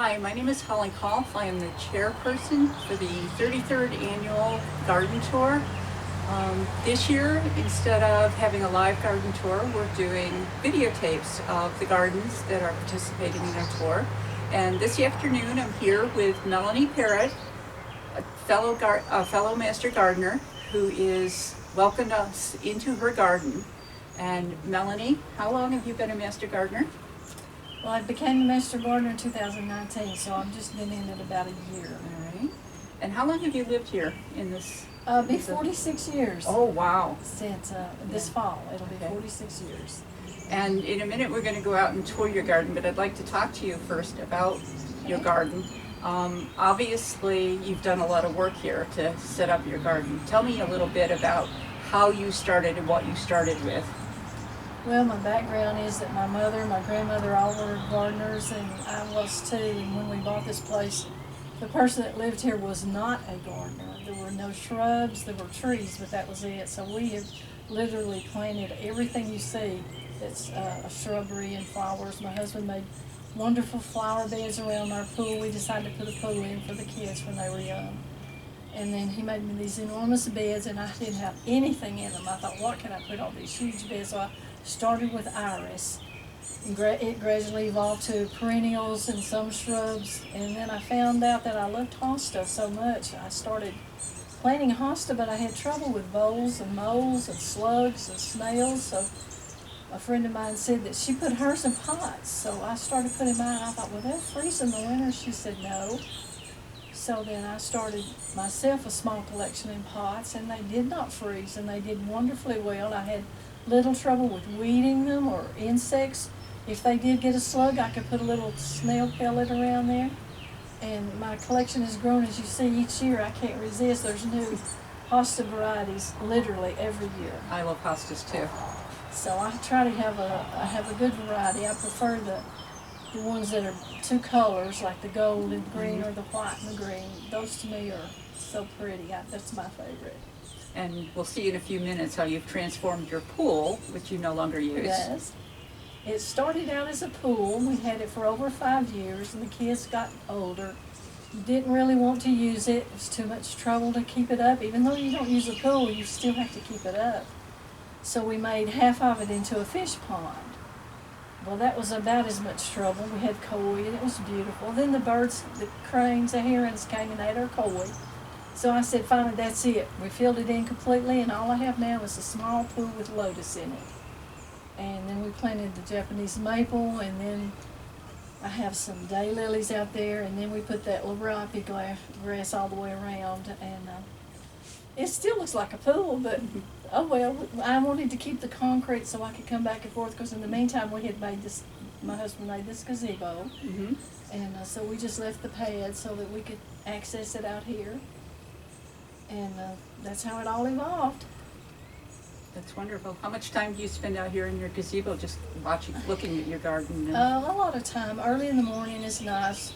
Hi, my name is Holly Kolf. I am the chairperson for the 33rd Annual Garden Tour. This year, instead of having a live garden tour, we're doing videotapes of the gardens that are participating in our tour. And this afternoon, I'm here with Melanie Parrot, a fellow master gardener who is welcomed us into her garden. And Melanie, how long have you been a master gardener? Well, I became a master gardener in 2019, so I've just been in it about a year. All right. And how long have you lived here in this? Be 46 years. Oh, wow. Since this fall. It'll be 46 years. And in a minute, we're going to go out and tour your garden, but I'd like to talk to you first about your garden. Obviously, you've done a lot of work here to set up your garden. Tell me a little bit about how you started and what you started with. Well, my background is that my mother and my grandmother all were gardeners, and I was too. And when we bought this place, the person that lived here was not a gardener. There were no shrubs, there were trees, but that was it. So we have literally planted everything you see that's a shrubbery and flowers. My husband made wonderful flower beds around our pool. We decided to put a pool in for the kids when they were young. And then he made me these enormous beds, and I didn't have anything in them. I thought, what can I put all these huge beds? So I started with iris. It gradually evolved to perennials and some shrubs. And then I found out that I loved hosta so much. I started planting hosta, but I had trouble with voles and moles and slugs and snails. So a friend of mine said that she put hers in pots. So I started putting mine. I thought, well, they'll freeze in the winter. She said no. So then I started myself a small collection in pots, and they did not freeze, and they did wonderfully well. I had little trouble with weeding them or insects. If they did get a slug, I could put a little snail pellet around there. And my collection has grown, as you see, each year. I can't resist. There's new hosta varieties literally every year. I love hostas too. So I try to have a good variety. I prefer the ones that are two colors, like the gold and green or the white and the green. Those to me are so pretty. That's my favorite. And we'll see in a few minutes how you've transformed your pool, which you no longer use. Yes. It started out as a pool. We had it for over 5 years, and the kids got older. Didn't really want to use it. It was too much trouble to keep it up. Even though you don't use a pool, you still have to keep it up. So we made half of it into a fish pond. Well, that was about as much trouble. We had koi, and it was beautiful. Then the birds, the cranes, the herons came and ate our koi. So I said, finally, that's it. We filled it in completely, and all I have now is a small pool with lotus in it. And then we planted the Japanese maple, and then I have some daylilies out there, and then we put that larapi grass all the way around. And it still looks like a pool, but oh well. I wanted to keep the concrete so I could come back and forth, because in the meantime we had made this, my husband made this gazebo. And so we just left the pad so that we could access it out here. And that's how it all evolved. That's wonderful. How much time do you spend out here in your gazebo just watching, looking at your garden? And A lot of time. Early in the morning is nice,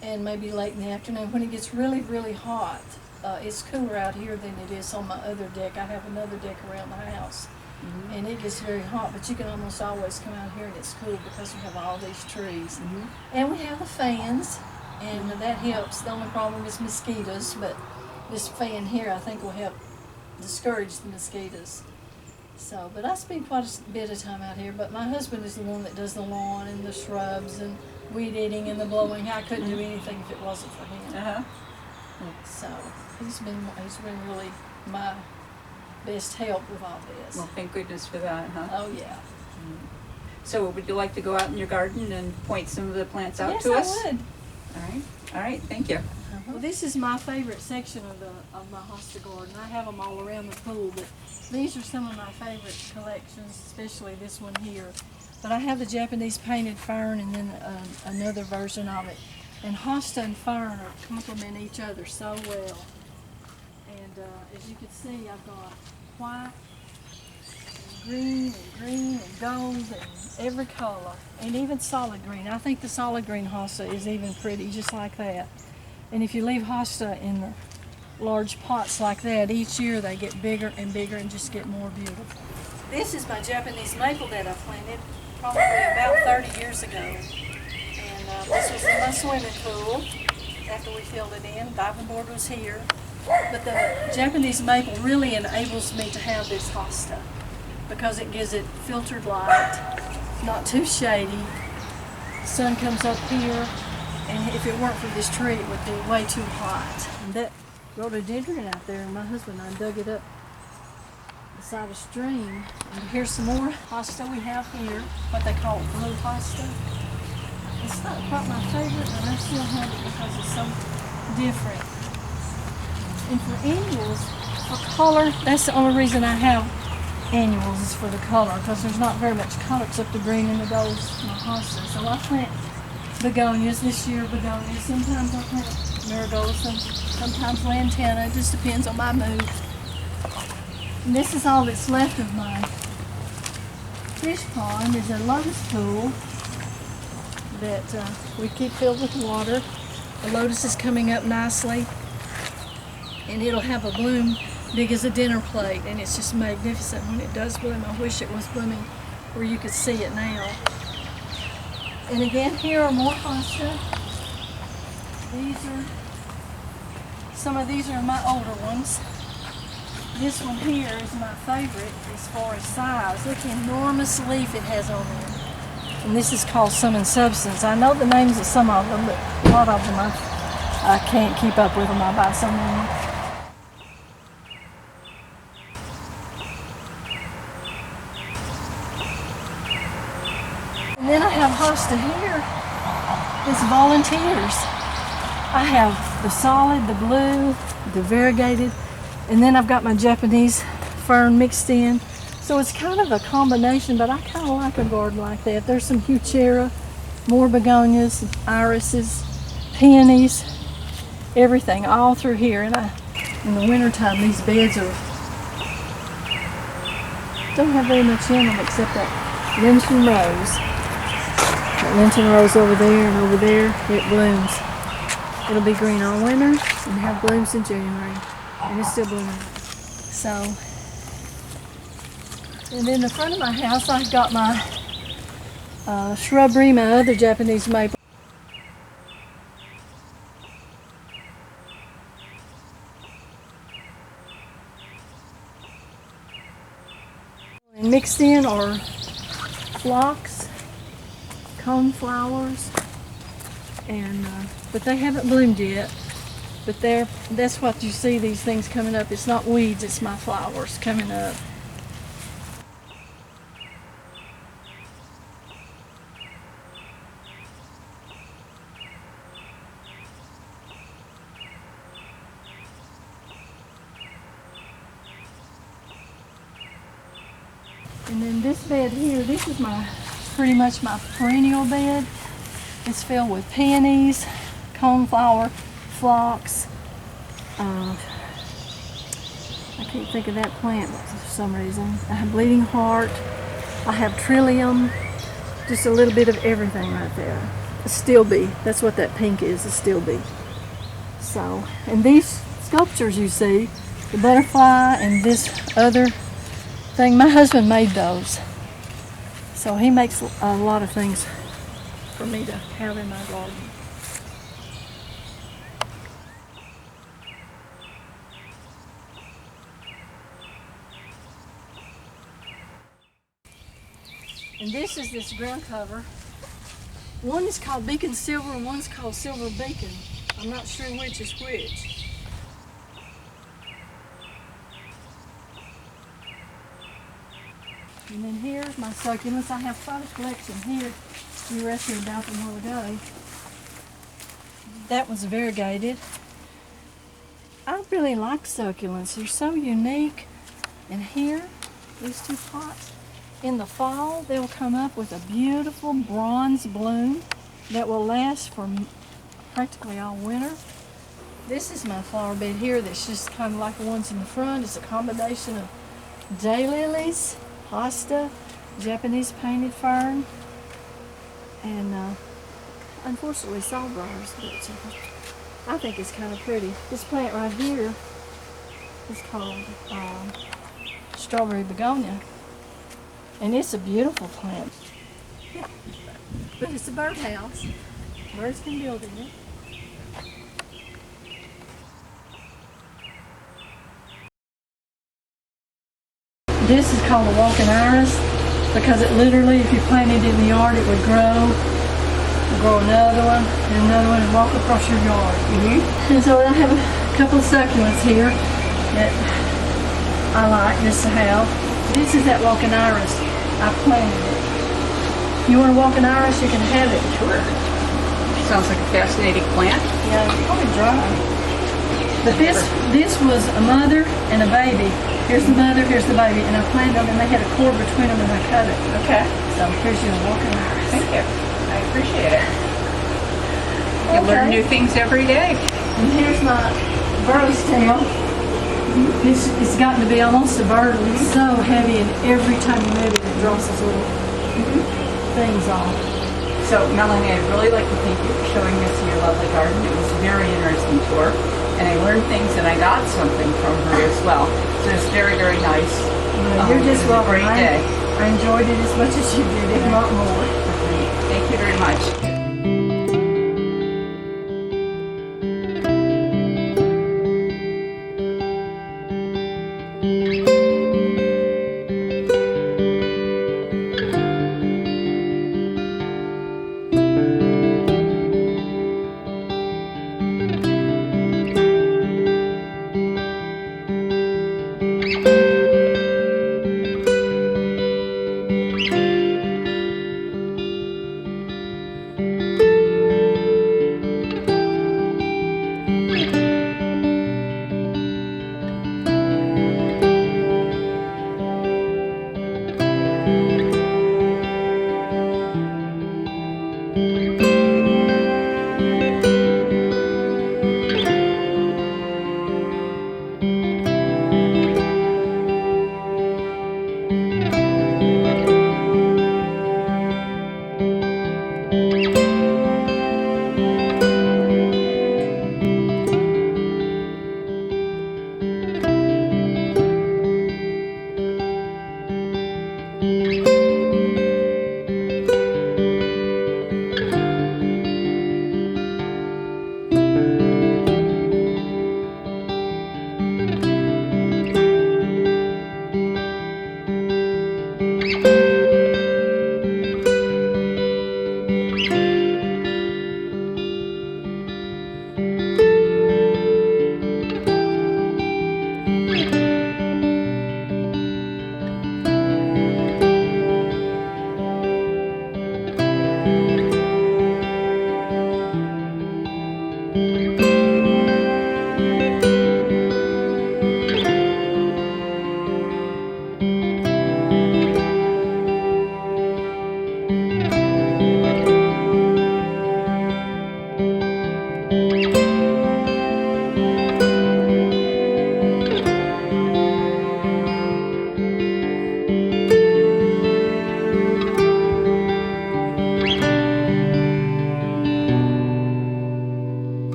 and maybe late in the afternoon. When it gets really, really hot, it's cooler out here than it is on my other deck. I have another deck around the house, and it gets very hot, but you can almost always come out here and it's cool because we have all these trees. And we have the fans, and that helps. The only problem is mosquitoes, but this fan here I think will help discourage the mosquitoes. So, but I spend quite a bit of time out here, but my husband is the one that does the lawn and the shrubs and weed eating and the blowing. I couldn't do anything if it wasn't for him. So he's been really my best help with all this. Well, thank goodness for that, huh? Oh yeah. So would you like to go out in your garden and point some of the plants out Yes, to us? I would. All right, thank you. Well, this is my favorite section of my hosta garden. I have them all around the pool, but these are some of my favorite collections, especially this one here. But I have the Japanese painted fern and then another version of it. And hosta and fern complement each other so well. And as you can see, I've got white and green and gold and every color, and even solid green. I think the solid green hosta is even pretty, just like that. And if you leave hosta in the large pots like that, each year they get bigger and bigger and just get more beautiful. This is my Japanese maple that I planted probably about 30 years ago. And this was in my swimming pool after we filled it in. Diving board was here. But the Japanese maple really enables me to have this hosta because it gives it filtered light, not too shady. Sun comes up here, and if it weren't for this tree, it would be way too hot. And that rhododendron out there, my husband and I dug it up beside a stream. And here's some more hosta we have here, what they call blue hosta. It's not quite my favorite, but I still have it because it's so different. And for annuals, for color, that's the only reason I have annuals is for the color, because there's not very much color except the green and the golds, my hosta. So I plant begonias this year, begonias. Sometimes I plant marigolds, and sometimes lantana. It just depends on my mood. And this is all that's left of my fish pond is a lotus pool that we keep filled with water. The lotus is coming up nicely, and it'll have a bloom big as a dinner plate, and it's just magnificent when it does bloom. I wish it was blooming where you could see it now. And again, here are more hosta. Some of these are my older ones. This one here is my favorite as far as size. Look at the enormous leaf it has on there. And this is called Sum and Substance. I know the names of some of them, but a lot of them I can't keep up with them. I buy so many. And then I have hosta here. It's volunteers. I have the solid, the blue, the variegated, and then I've got my Japanese fern mixed in. So it's kind of a combination, but I kind of like a garden like that. There's some heuchera, more begonias, irises, peonies, everything all through here. And in the wintertime, these beds don't have very much in them except that Lenten rose. That Lenten rose over there and over there, it blooms. It'll be green all winter and have blooms in January. And it's still blooming. So, and in the front of my house, I've got my shrubbery, my other Japanese maple. And mixed in are phlox, coneflowers, and but they haven't bloomed yet. But that's what you see, these things coming up. It's not weeds, it's my flowers coming up. And then this bed here, this is pretty much my perennial bed. It's filled with peonies, coneflower, phlox. I can't think of that plant for some reason. I have bleeding heart. I have trillium. Just a little bit of everything right there. A steel bee. That's what that pink is, a steel bee. So, and these sculptures you see, the butterfly and this other thing, my husband made those. So he makes a lot of things for me to have in my garden. And this is this ground cover. One is called Beacon Silver and one's called Silver Beacon. I'm not sure which is which. And then here's my succulents. I have quite a collection here. You were asking about them a while ago. That one's variegated. I really like succulents. They're so unique. And here, these two pots. In the fall, they'll come up with a beautiful bronze bloom that will last for practically all winter. This is my flower bed here that's just kind of like the ones in the front. It's a combination of daylilies, hosta, Japanese painted fern, and unfortunately sawbriars, but I think it's kind of pretty. This plant right here is called strawberry begonia. And it's a beautiful plant. Yeah. But it's a birdhouse. Birds can build in it. This is called a walking iris because it literally, if you planted it in the yard, it would grow another one, and walk across your yard. And so I have a couple of succulents here that I like just to have. This is that walking iris. I planted it. You want a walking iris, you can have it. Sure. Sounds like a fascinating plant. Yeah, it's probably dry. But this was a mother and a baby. Here's the mother, here's the baby, and I planted them, and they had a cord between them, and I cut it. Okay. So here's your walking iris. Thank you. I appreciate it. You learn new things every day. And here's my burrow's tail. It's gotten to be almost a bird. It's so heavy, and every time you move it, it drops those little things off. So, Melanie, I'd really like to thank you for showing us your lovely garden. It was a very interesting tour, and I learned things, and I got something from her as well. So it's very, very nice. You're just it was welcome. a great day. I enjoyed it as much as you did, if not more. Thank you very much.